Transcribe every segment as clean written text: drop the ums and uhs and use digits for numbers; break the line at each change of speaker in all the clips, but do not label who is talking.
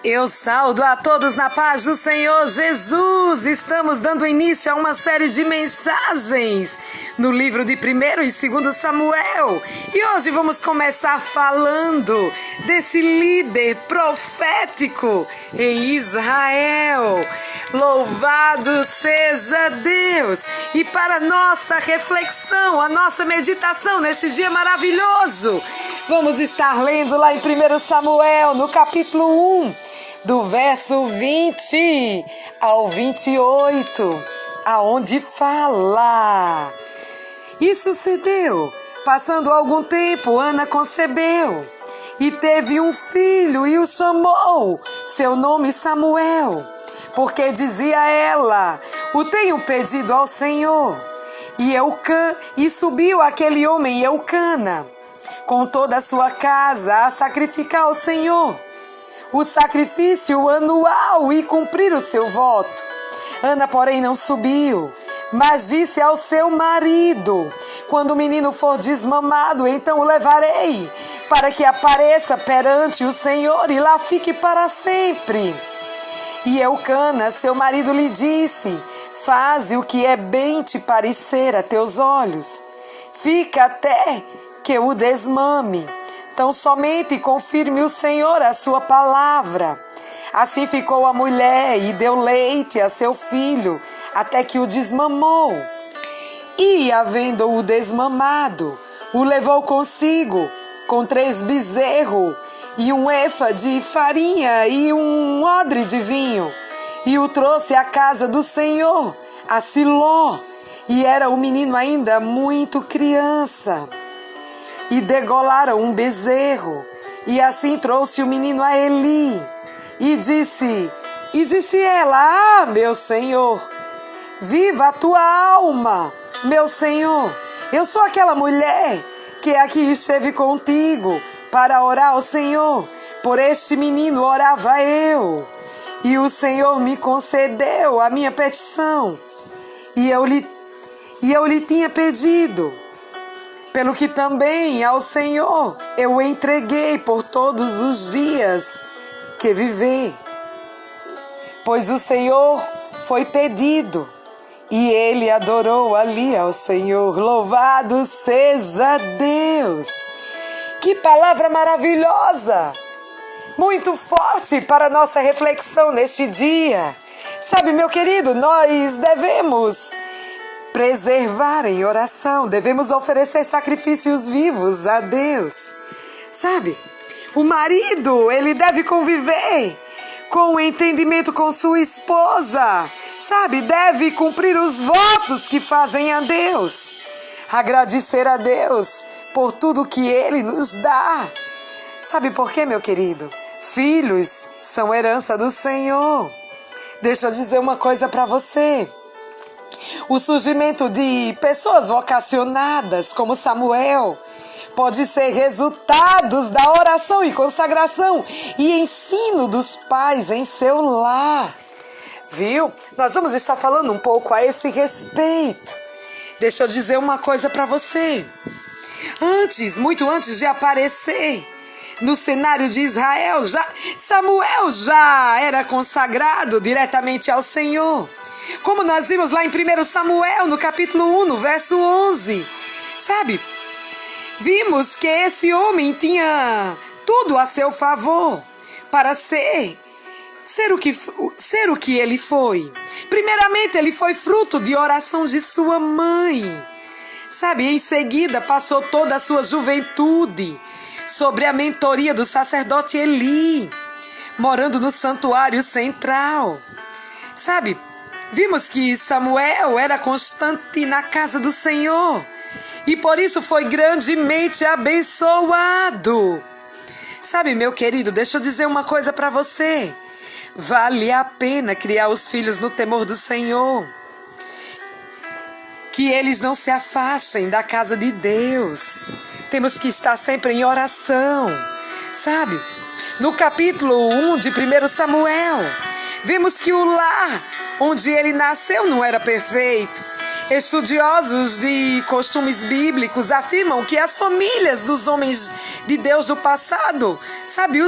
Eu saúdo a todos na paz do Senhor Jesus. Estamos dando início a uma série de mensagens no livro de 1º e 2º Samuel. E hoje vamos começar falando desse líder profético em Israel. Louvado seja Deus! E para nossa reflexão, a nossa meditação nesse dia maravilhoso, vamos estar lendo lá em 1 Samuel, no capítulo 1, do verso 20 ao 28, aonde fala: E sucedeu, passando algum tempo, Ana concebeu e teve um filho e o chamou, seu nome Samuel, porque dizia ela: O tenho pedido ao Senhor. E subiu aquele homem Eucana com toda a sua casa a sacrificar ao Senhor o sacrifício anual e cumprir o seu voto. Ana, porém, não subiu, mas disse ao seu marido: Quando o menino for desmamado, então o levarei, para que apareça perante o Senhor e lá fique para sempre. E Eucana, seu marido, lhe disse: Faze o que é bem te parecer a teus olhos. Fica até que o desmame. Tão somente confirme o Senhor a sua palavra. Assim ficou a mulher e deu leite a seu filho, até que o desmamou. E, havendo-o desmamado, o levou consigo, com 3 bezerros, e um efa de farinha, e um odre de vinho, e o trouxe à casa do Senhor, a Siló, e era o menino ainda muito criança. E degolaram um bezerro, e assim trouxe o menino a Eli. E disse ela: meu Senhor, viva a tua alma, meu Senhor. Eu sou aquela mulher que aqui esteve contigo para orar ao Senhor. Por este menino orava eu, e o Senhor me concedeu a minha petição. E eu lhe tinha pedido, pelo que também ao Senhor eu o entreguei por todos os dias que viver. Pois o Senhor foi pedido, e ele adorou ali ao Senhor. Louvado seja Deus! Que palavra maravilhosa! Muito forte para a nossa reflexão neste dia. Sabe, meu querido, nós devemos preservar em oração, devemos oferecer sacrifícios vivos a Deus. Sabe, o marido, ele deve conviver com o entendimento com sua esposa. Sabe, deve cumprir os votos que fazem a Deus. Agradecer a Deus por tudo que Ele nos dá. Sabe por quê, meu querido? Filhos são herança do Senhor. Deixa eu dizer uma coisa para você. O surgimento de pessoas vocacionadas como Samuel pode ser resultados da oração e consagração e ensino dos pais em seu lar. Viu? Nós vamos estar falando um pouco a esse respeito. Deixa eu dizer uma coisa para você. Muito antes de aparecer no cenário de Israel, Samuel já era consagrado diretamente ao Senhor. Como nós vimos lá em 1 Samuel, no capítulo 1, no verso 11. Sabe? Vimos que esse homem tinha tudo a seu favor para ser o que ele foi. Primeiramente, ele foi fruto de oração de sua mãe. Sabe, em seguida passou toda a sua juventude sobre a mentoria do sacerdote Eli, morando no santuário central. Sabe, vimos que Samuel era constante na casa do Senhor e por isso foi grandemente abençoado. Sabe, meu querido, deixa eu dizer uma coisa para você. Vale a pena criar os filhos no temor do Senhor. Que eles não se afastem da casa de Deus. Temos que estar sempre em oração. Sabe? No capítulo 1 de 1 Samuel, vemos que o lar onde ele nasceu não era perfeito. Estudiosos de costumes bíblicos afirmam que as famílias dos homens de Deus do passado, sabe,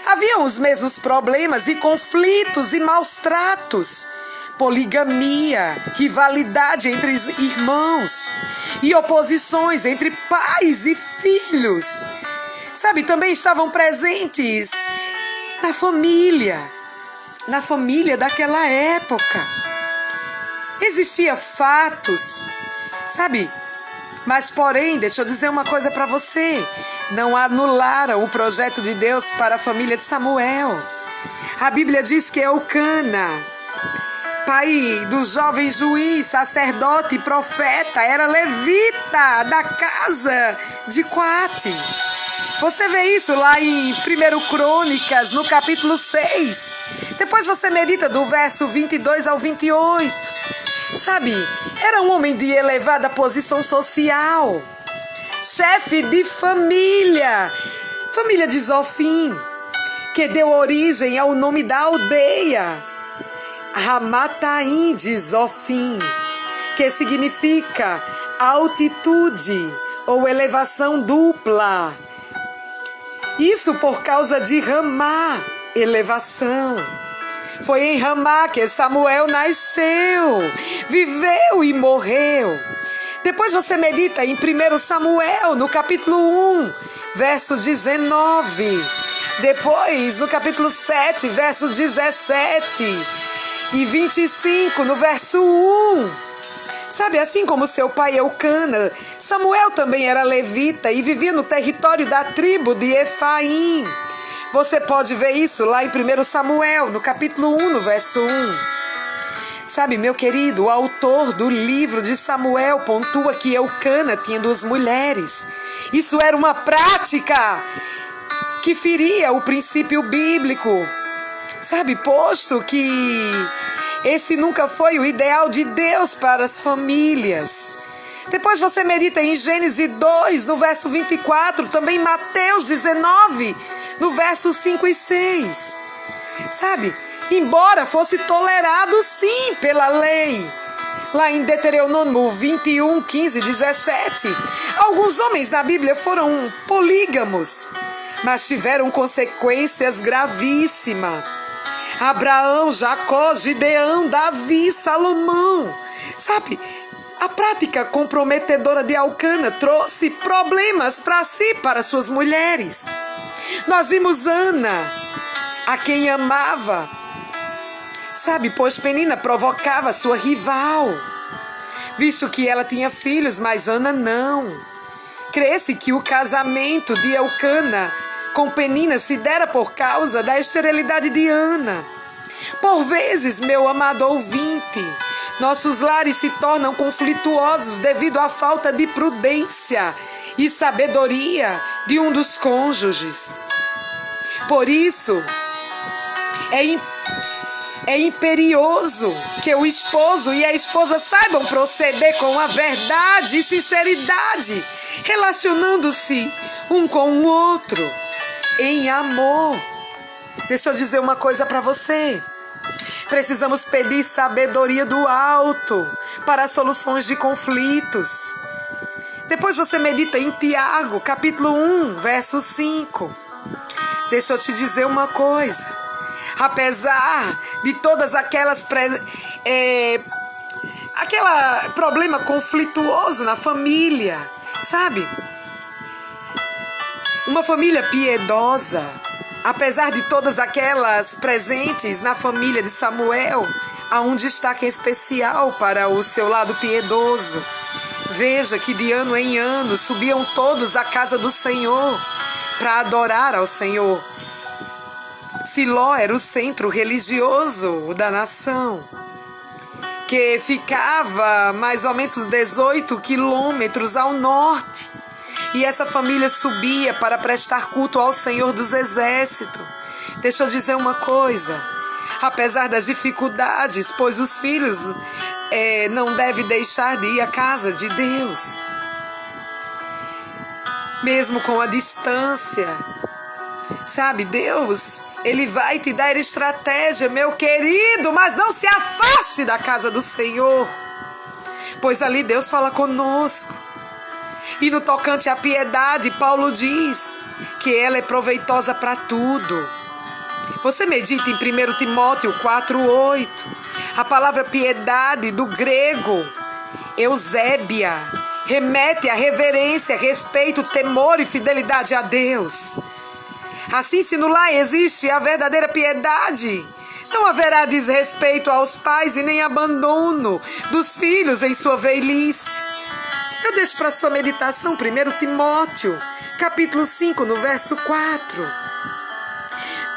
haviam os mesmos problemas e conflitos e maus tratos, poligamia, rivalidade entre irmãos e oposições entre pais e filhos. Sabe, também estavam presentes na família daquela época. Existia fatos, sabe? Mas, porém, deixa eu dizer uma coisa para você. Não anularam o projeto de Deus para a família de Samuel. A Bíblia diz que Eucana, pai do jovem juiz, sacerdote e profeta, era levita da casa de Coate. Você vê isso lá em 1 Crônicas, no capítulo 6. Depois você medita do verso 22 ao 28. Sabe, era um homem de elevada posição social, chefe de família de Zofim, que deu origem ao nome da aldeia, Ramataim de Zofim, que significa altitude ou elevação dupla. Isso por causa de Ramá, elevação. Foi em Ramá que Samuel nasceu, viveu e morreu. Depois você medita em 1 Samuel, no capítulo 1, verso 19. Depois, no capítulo 7, verso 17. E 25, no verso 1. Sabe, assim como seu pai Eucana, Samuel também era levita e vivia no território da tribo de Efaim. Você pode ver isso lá em 1 Samuel, no capítulo 1, no verso 1. Sabe, meu querido, o autor do livro de Samuel pontua que Eucana tinha 2 mulheres. Isso era uma prática que feria o princípio bíblico. Sabe, posto que esse nunca foi o ideal de Deus para as famílias. Depois você medita em Gênesis 2, no verso 24, também Mateus 19, no verso 5 e 6. Sabe, embora fosse tolerado sim pela lei, lá em Deuteronômio 21, 15 e 17, alguns homens na Bíblia foram polígamos, mas tiveram consequências gravíssimas. Abraão, Jacó, Gideão, Davi, Salomão. Sabe, a prática comprometedora de Elcana trouxe problemas para si e para suas mulheres. Nós vimos Ana, a quem amava, sabe, pois Penina provocava sua rival, visto que ela tinha filhos, mas Ana não. Crê-se que o casamento de Elcana com Penina se dera por causa da esterilidade de Ana. Por vezes, meu amado ouvinte, nossos lares se tornam conflituosos devido à falta de prudência e sabedoria de um dos cônjuges. Por isso, é imperioso que o esposo e a esposa saibam proceder com a verdade e sinceridade, relacionando-se um com o outro em amor. Deixa eu dizer uma coisa para você. Precisamos pedir sabedoria do alto para soluções de conflitos. Depois você medita em Tiago, capítulo 1, verso 5. Deixa eu te dizer uma coisa. Apesar de todas aquelas aquele problema conflituoso na família, sabe? Uma família piedosa, apesar de todas aquelas presentes na família de Samuel, há um destaque especial para o seu lado piedoso. Veja que de ano em ano subiam todos à casa do Senhor para adorar ao Senhor. Siló era o centro religioso da nação, que ficava mais ou menos 18 quilômetros ao norte. E essa família subia para prestar culto ao Senhor dos Exércitos. Deixa eu dizer uma coisa. Apesar das dificuldades, pois os filhos não devem deixar de ir à casa de Deus. Mesmo com a distância. Sabe, Deus, Ele vai te dar estratégia, meu querido, mas não se afaste da casa do Senhor. pois ali Deus fala conosco. E no tocante à piedade, Paulo diz que ela é proveitosa para tudo. Você medita em 1 Timóteo 4:8. A palavra piedade, do grego, eusébia, remete à reverência, respeito, temor e fidelidade a Deus. Assim, se no lar existe a verdadeira piedade, não haverá desrespeito aos pais e nem abandono dos filhos em sua velhice. Eu deixo para sua meditação 1 Timóteo, capítulo 5, no verso 4.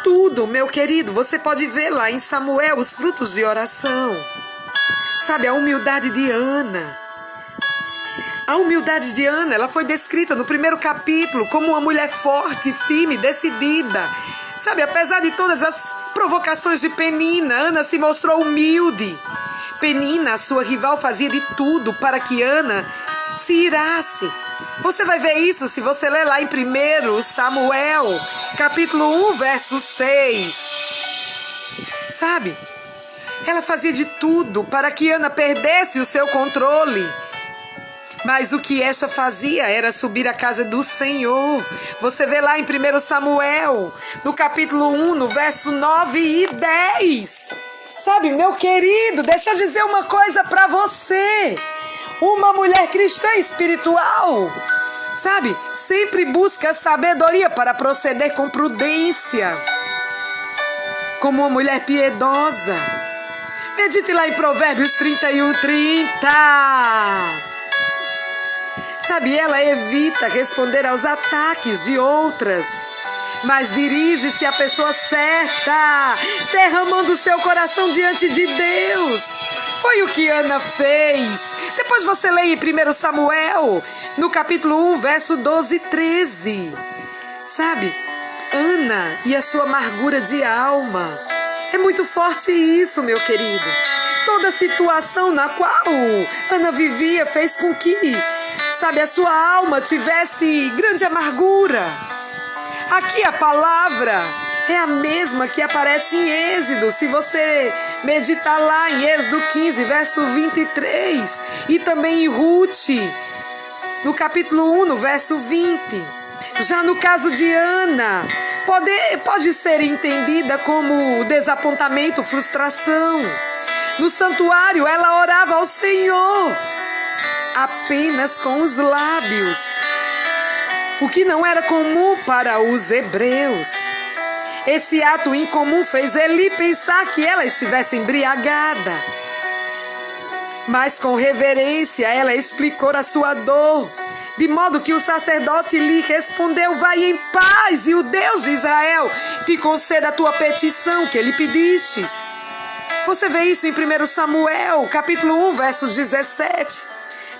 Tudo, meu querido, você pode ver lá em Samuel os frutos de oração. Sabe, a humildade de Ana. A humildade de Ana, ela foi descrita no primeiro capítulo como uma mulher forte, firme, decidida. Sabe, apesar de todas as provocações de Penina, Ana se mostrou humilde. Penina, a sua rival, fazia de tudo para que Ana se irasse. Você vai ver isso se você ler lá em 1 Samuel, capítulo 1, verso 6. Sabe? Ela fazia de tudo para que Ana perdesse o seu controle. Mas o que esta fazia era subir à casa do Senhor. Você vê lá em 1 Samuel, no capítulo 1, no verso 9 e 10. Sabe, meu querido, deixa eu dizer uma coisa para você. Uma mulher cristã espiritual, sabe, sempre busca sabedoria para proceder com prudência. Como uma mulher piedosa. Medite lá em Provérbios 31:30. Sabe, ela evita responder aos ataques de outras, mas dirige-se à pessoa certa, derramando seu coração diante de Deus. Foi o que Ana fez. Depois você lê em 1 Samuel, no capítulo 1, verso 12 e 13. Sabe, Ana e a sua amargura de alma. É muito forte isso, meu querido. Toda a situação na qual Ana vivia fez com que, sabe, a sua alma tivesse grande amargura. Aqui a palavra é a mesma que aparece em Êxodo, se você meditar lá em Êxodo 15, verso 23, e também em Ruth, no capítulo 1, no verso 20. Já no caso de Ana, pode ser entendida como desapontamento, frustração. No santuário, ela orava ao Senhor apenas com os lábios, o que não era comum para os hebreus. Esse ato incomum fez Eli pensar que ela estivesse embriagada. Mas com reverência ela explicou a sua dor, de modo que o sacerdote lhe respondeu: vai em paz, e o Deus de Israel te conceda a tua petição que lhe pedistes. Você vê isso em 1 Samuel, capítulo 1, verso 17.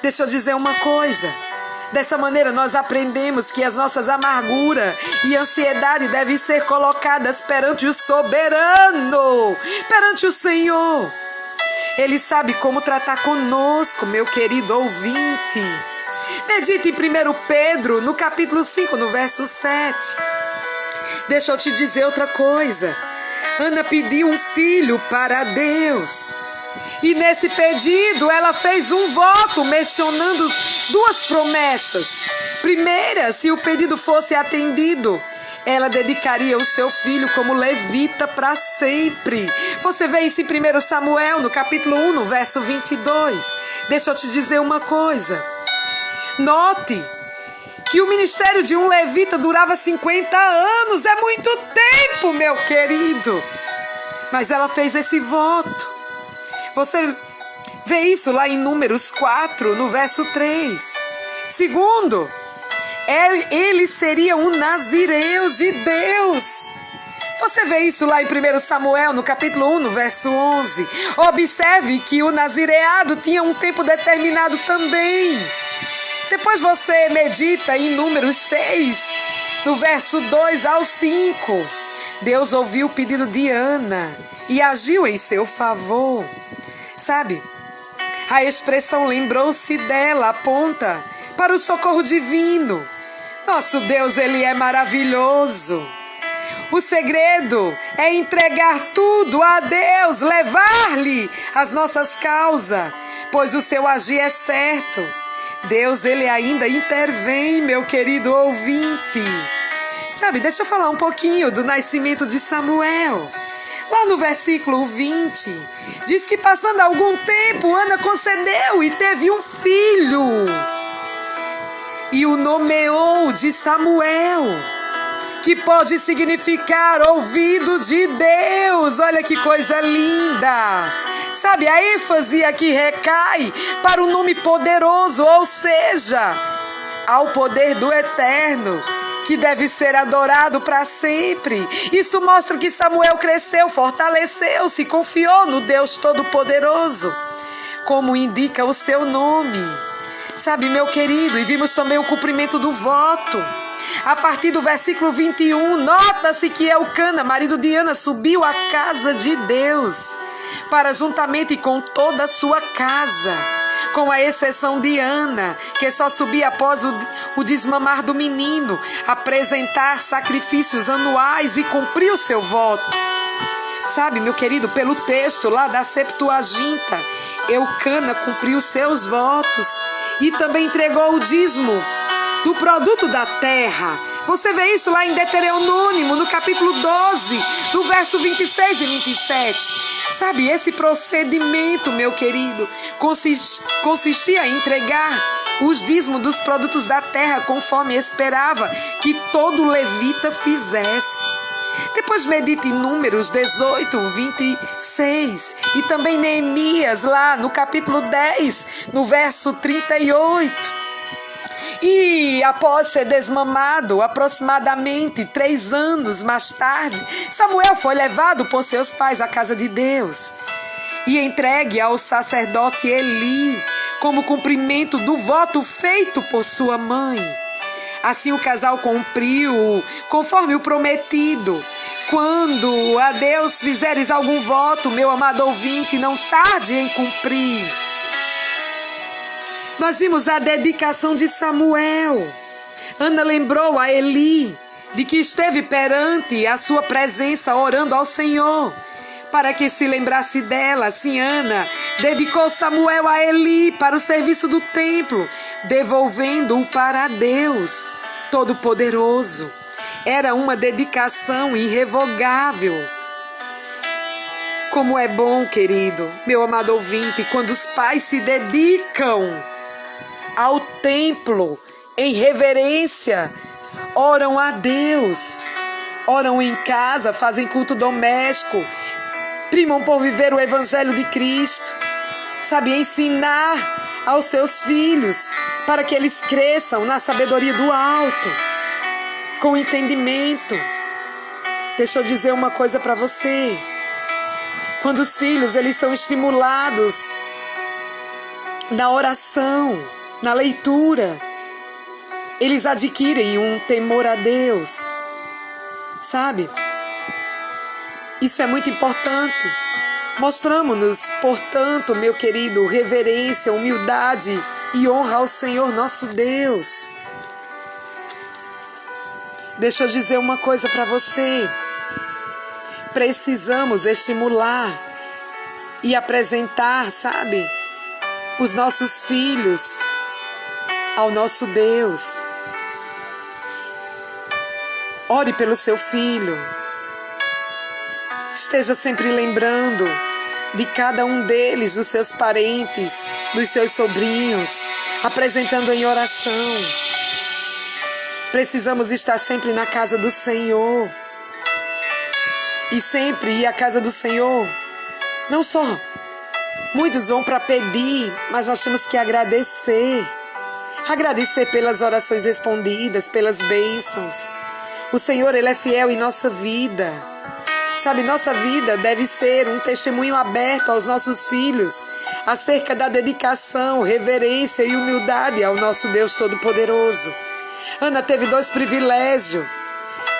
Deixa eu dizer uma coisa. Dessa maneira nós aprendemos que as nossas amarguras e ansiedade devem ser colocadas perante o soberano, perante o Senhor. Ele sabe como tratar conosco, meu querido ouvinte. Medite em 1 Pedro, no capítulo 5, no verso 7. Deixa eu te dizer outra coisa. Ana pediu um filho para Deus. E nesse pedido ela fez um voto mencionando duas promessas. Primeira, se o pedido fosse atendido, ela dedicaria o seu filho como levita para sempre. Você vê isso em 1 Samuel, no capítulo 1, no verso 22. Deixa eu te dizer uma coisa. Note que o ministério de um levita durava 50 anos. É muito tempo, meu querido. Mas ela fez esse voto. Você vê isso lá em Números 4, no verso 3. Segundo, ele seria um nazireu de Deus. Você vê isso lá em 1 Samuel, no capítulo 1, no verso 11. Observe que o nazireado tinha um tempo determinado também. Depois você medita em Números 6, no verso 2 ao 5. Deus ouviu o pedido de Ana e agiu em seu favor. Sabe, a expressão lembrou-se dela aponta para o socorro divino. Nosso Deus, Ele é maravilhoso. O segredo é entregar tudo a Deus, levar-lhe as nossas causas, pois o seu agir é certo. Deus, ele ainda intervém, meu querido ouvinte. Sabe, deixa eu falar um pouquinho do nascimento de Samuel. Lá no versículo 20, diz que passando algum tempo, Ana concebeu e teve um filho. E o nomeou de Samuel, que pode significar ouvido de Deus. Olha que coisa linda! Sabe, a ênfase aqui recai para o nome poderoso, ou seja, ao poder do Eterno, que deve ser adorado para sempre. Isso mostra que Samuel cresceu, fortaleceu-se, confiou no Deus Todo-Poderoso, como indica o seu nome. Sabe, meu querido, e vimos também o cumprimento do voto. A partir do versículo 21, nota-se que Elcana, marido de Ana, subiu à casa de Deus, para juntamente com toda a sua casa, com a exceção de Ana, que só subia após o desmamar do menino, apresentar sacrifícios anuais e cumprir o seu voto. Sabe, meu querido, pelo texto lá da Septuaginta, Elcana cumpriu seus votos e também entregou o dízimo do produto da terra. Você vê isso lá em Deuteronômio, no capítulo 12, no verso 26 e 27. Sabe, esse procedimento, meu querido, consistia em entregar os dízimos dos produtos da terra, conforme esperava que todo levita fizesse. Depois medite em Números 18, 26 e também Neemias, lá no capítulo 10, no verso 38. E após ser desmamado, aproximadamente 3 anos mais tarde, Samuel foi levado por seus pais à casa de Deus e entregue ao sacerdote Eli como cumprimento do voto feito por sua mãe. Assim o casal cumpriu conforme o prometido. Quando a Deus fizeres algum voto, meu amado ouvinte, não tarde em cumprir. Nós vimos a dedicação de Samuel. Ana lembrou a Eli de que esteve perante a sua presença orando ao Senhor, para que se lembrasse dela. Assim, Ana dedicou Samuel a Eli para o serviço do templo, devolvendo-o para Deus Todo-Poderoso. Era uma dedicação irrevogável. Como é bom, querido, meu amado ouvinte, quando os pais se dedicam ao templo em reverência, oram a Deus, oram em casa, fazem culto doméstico, primam por viver o Evangelho de Cristo, sabe, ensinar aos seus filhos para que eles cresçam na sabedoria do alto, com entendimento. Deixa eu dizer uma coisa para você. Quando os filhos eles são estimulados na oração, na leitura, eles adquirem um temor a Deus, sabe? Isso é muito importante. Mostramos-nos, portanto, meu querido, reverência, humildade e honra ao Senhor nosso Deus. Deixa eu dizer uma coisa para você. Precisamos estimular e apresentar, sabe, os nossos filhos ao nosso Deus. Ore pelo seu filho. Esteja sempre lembrando de cada um deles, dos seus parentes, dos seus sobrinhos, apresentando em oração. Precisamos estar sempre na casa do Senhor. E sempre ir à casa do Senhor. Não só muitos vão para pedir, mas nós temos que agradecer. Agradecer pelas orações respondidas, pelas bênçãos. O Senhor, Ele é fiel em nossa vida. Sabe, nossa vida deve ser um testemunho aberto aos nossos filhos acerca da dedicação, reverência e humildade ao nosso Deus Todo-Poderoso. Ana teve 2 privilégios.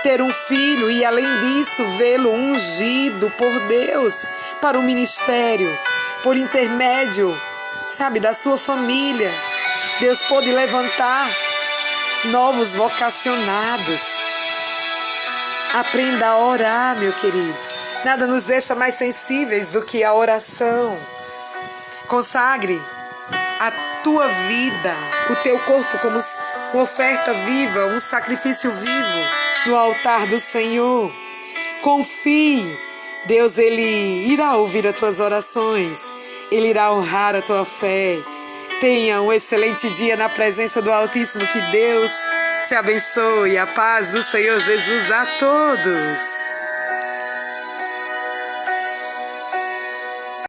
Ter um filho e, além disso, vê-lo ungido por Deus para o ministério, por intermédio, sabe, da sua família. Deus pôde levantar novos vocacionados. Aprenda a orar, meu querido. Nada nos deixa mais sensíveis do que a oração. Consagre a tua vida, o teu corpo como uma oferta viva, um sacrifício vivo no altar do Senhor. Confie, Deus, Ele irá ouvir as tuas orações, Ele irá honrar a tua fé. Tenha um excelente dia na presença do Altíssimo, que Deus te abençoe. A paz do Senhor Jesus a todos.